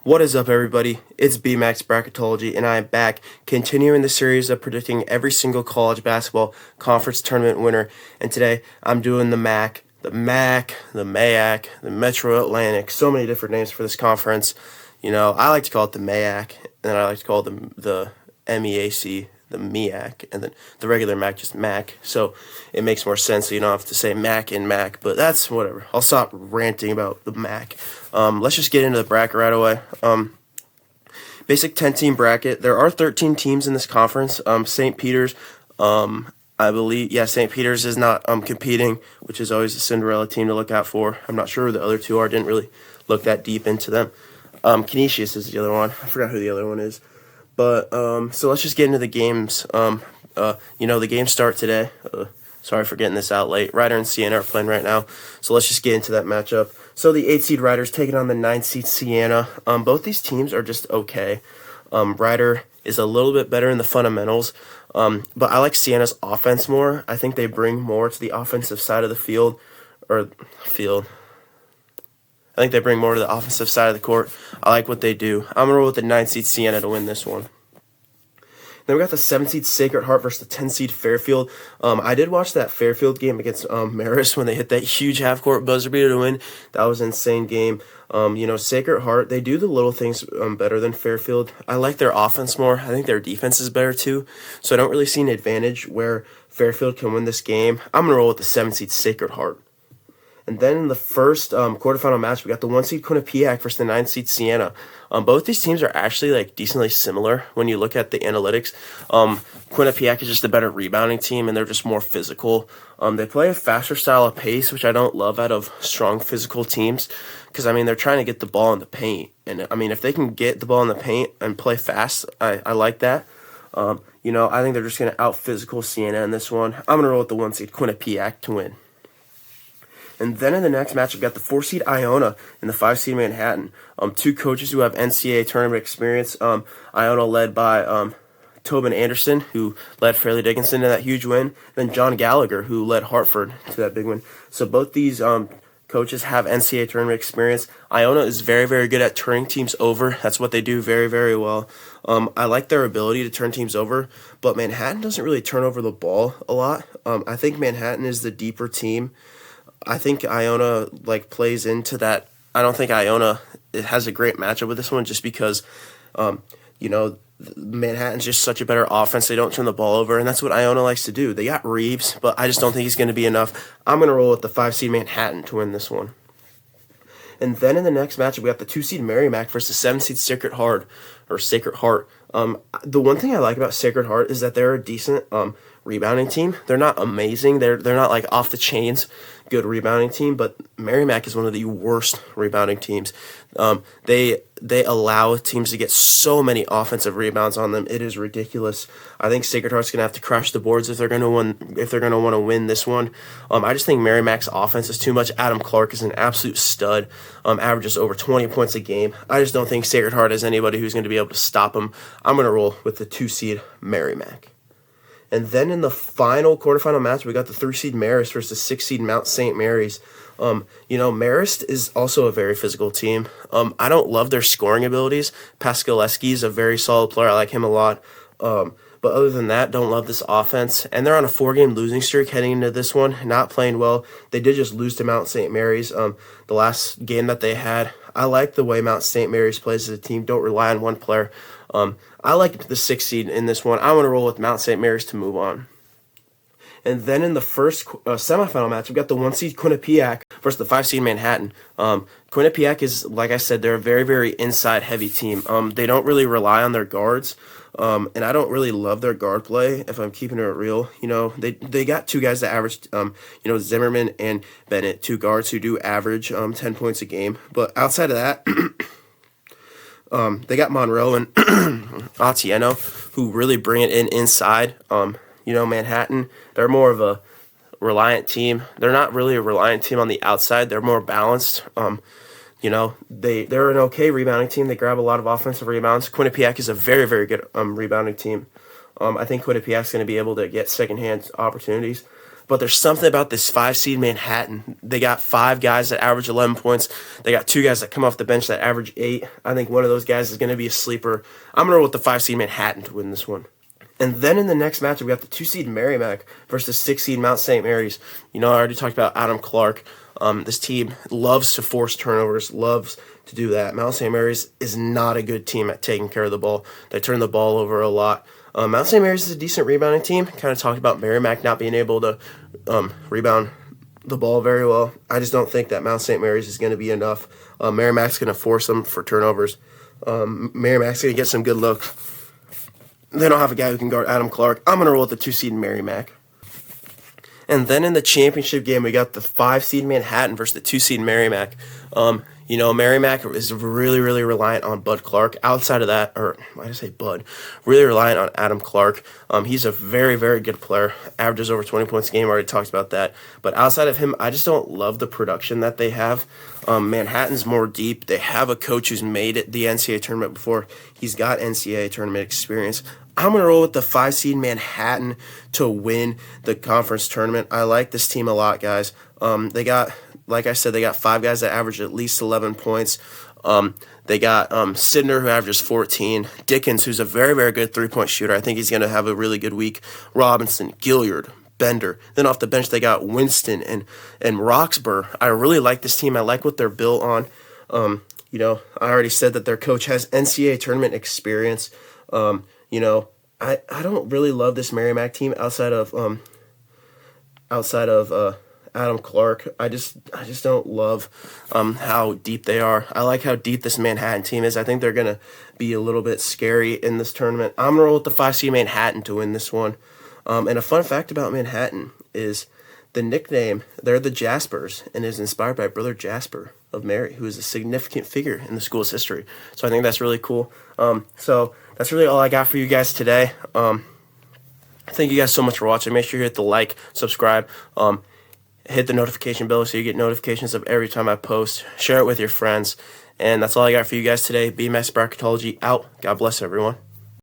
What is up, everybody? It's BMAX Bracketology, and I am back, continuing the series of predicting every single college basketball conference tournament winner. And today, I'm doing the MAAC, the MAAC, the Metro Atlantic. So many different names for this conference. You know, I like to call it the MAAC, and then I like to call it the MEAC, the MEAC, and then the regular MAC just MAC. So it makes more sense, so you don't have to say MAC and MAC, but that's whatever. I'll stop ranting about the MAC. Let's just get into the bracket right away. Basic 10-team bracket. There are 13 teams in this conference. St. Peter's, I believe, St. Peter's is not competing, which is always a Cinderella team to look out for. I'm not sure who the other two are. Didn't really look that deep into them. Canisius is the other one. I forgot who the other one is. But, so let's just get into the games. The games start today. Sorry for getting this out late. Rider and Siena are playing right now. So let's just get into that matchup. So the 8-seed Riders taking on the 9-seed Siena. Both these teams are just okay. Rider is a little bit better in the fundamentals. But I like Siena's offense more. I think they bring more to the offensive side of the field. I think they bring more to the offensive side of the court. I like what they do. I'm going to roll with the 9-seed Siena to win this one. Then we got the 7-seed Sacred Heart versus the 10-seed Fairfield. I did watch that Fairfield game against Marist when they hit that huge half-court buzzer beater to win. That was an insane game. Sacred Heart, they do the little things better than Fairfield. I like their offense more. I think their defense is better too. So I don't really see an advantage where Fairfield can win this game. I'm going to roll with the 7-seed Sacred Heart. And then in the first quarterfinal match, we got the 1-seed Quinnipiac versus the 9-seed Siena. Both these teams are actually decently similar when you look at the analytics. Quinnipiac is just a better rebounding team, and they're just more physical. They play a faster style of pace, which I don't love out of strong physical teams, because they're trying to get the ball in the paint. And if they can get the ball in the paint and play fast, I like that. I think they're just going to out physical Siena in this one. I'm going to roll with the 1-seed Quinnipiac to win. And then in the next match, we've got the 4-seed Iona and the 5-seed Manhattan. Two coaches who have NCAA tournament experience. Iona led by Tobin Anderson, who led Fairleigh Dickinson to that huge win. Then John Gallagher, who led Hartford to that big win. So both these coaches have NCAA tournament experience. Iona is very, very good at turning teams over. That's what they do very, very well. I like their ability to turn teams over, but Manhattan doesn't really turn over the ball a lot. I think Manhattan is the deeper team. I think Iona plays into that. I don't think Iona has a great matchup with this one just because, Manhattan's just such a better offense. They don't turn the ball over, and that's what Iona likes to do. They got Reeves, but I just don't think he's going to be enough. I'm going to roll with the 5-seed Manhattan to win this one. And then in the next matchup, we got the 2-seed Merrimack versus the 7-seed Sacred Heart. The one thing I like about Sacred Heart is that they're a decent rebounding team. They're not amazing. They're not off the chains good rebounding team, but Merrimack is one of the worst rebounding teams. They allow teams to get so many offensive rebounds on them. It is ridiculous. I think Sacred Heart's going to have to crash the boards if they're going to want to win this one. I just think Merrimack's offense is too much. Adam Clark is an absolute stud. Averages over 20 points a game. I just don't think Sacred Heart has anybody who's going to be able to stop him. I'm going to roll with the 2-seed Merrimack. And then in the final quarterfinal match, we got the 3-seed Marist versus the 6-seed Mount St. Mary's. Marist is also a very physical team. I don't love their scoring abilities. Paskaleski is a very solid player. I like him a lot. But other than that, don't love this offense. And they're on a 4-game losing streak heading into this one, not playing well. They did just lose to Mount St. Mary's the last game that they had. I like the way Mount St. Mary's plays as a team. Don't rely on one player. I like the 6th seed in this one. I want to roll with Mount St. Mary's to move on. And then in the first semifinal match, we've got the 1-seed Quinnipiac versus the 5-seed Manhattan. Quinnipiac is, like I said, they're a very, very inside-heavy team. They don't really rely on their guards, and I don't really love their guard play, if I'm keeping it real. They got two guys that average, Zimmerman and Bennett, two guards who do average 10 points a game. But outside of that, they got Monroe and Atieno, who really bring it inside. Manhattan, they're more of a reliant team. They're not really a reliant team on the outside. They're more balanced. They're an okay rebounding team. They grab a lot of offensive rebounds. Quinnipiac is a very, very good rebounding team. I think Quinnipiac's going to be able to get secondhand opportunities. but there's something about this 5 seed Manhattan. They got 5 guys that average 11 points. They got 2 guys that come off the bench that average 8. I think one of those guys is going to be a sleeper. I'm going to roll with the 5 seed Manhattan to win this one. And then in the next matchup, we got the 2 seed Merrimack versus the 6 seed Mount St. Mary's. I already talked about Adam Clark. This team loves to force turnovers, loves to do that. Mount St. Mary's is not a good team at taking care of the ball. They turn the ball over a lot. Mount St. Mary's is a decent rebounding team. Kind of talked about Merrimack not being able to rebound the ball very well. I just don't think that Mount St. Mary's is going to be enough. Merrimack's going to force them for turnovers. Merrimack's going to get some good looks. They don't have a guy who can guard Adam Clark. I'm going to roll with the 2 seed Merrimack. And then in the championship game, we got the 5 seed Manhattan versus the 2 seed Merrimack. Merrimack is really, really reliant on Bud Clark. Outside of that, or why did I say Bud? Really reliant on Adam Clark. He's a very, very good player. Averages over 20 points a game. Already talked about that. But outside of him, I just don't love the production that they have. Manhattan's more deep. They have a coach who's made it the NCAA tournament before. He's got NCAA tournament experience. I'm going to roll with the 5 seed Manhattan to win the conference tournament. I like this team a lot, guys. Like I said, they got 5 guys that average at least 11 points. They got Sidner, who averages 14. Dickens, who's a very, very good three-point shooter. I think he's going to have a really good week. Robinson, Gilliard, Bender. Then off the bench, they got Winston and Roxburgh. I really like this team. I like what they're built on. I already said that their coach has NCAA tournament experience. I don't really love this Merrimack team outside of Adam Clark. I just don't love how deep they are. I like how deep this Manhattan team is. I think they're going to be a little bit scary in this tournament. I'm going to roll with the 5 seed Manhattan to win this one. And a fun fact about Manhattan is the nickname, they're the Jaspers, and is inspired by Brother Jasper of Mary, who is a significant figure in the school's history. So I think that's really cool. So that's really all I got for you guys today. Thank you guys so much for watching. Make sure you hit the like, subscribe, hit the notification bell so you get notifications of every time I post. Share it with your friends. And that's all I got for you guys today. BMX Bracketology out. God bless everyone.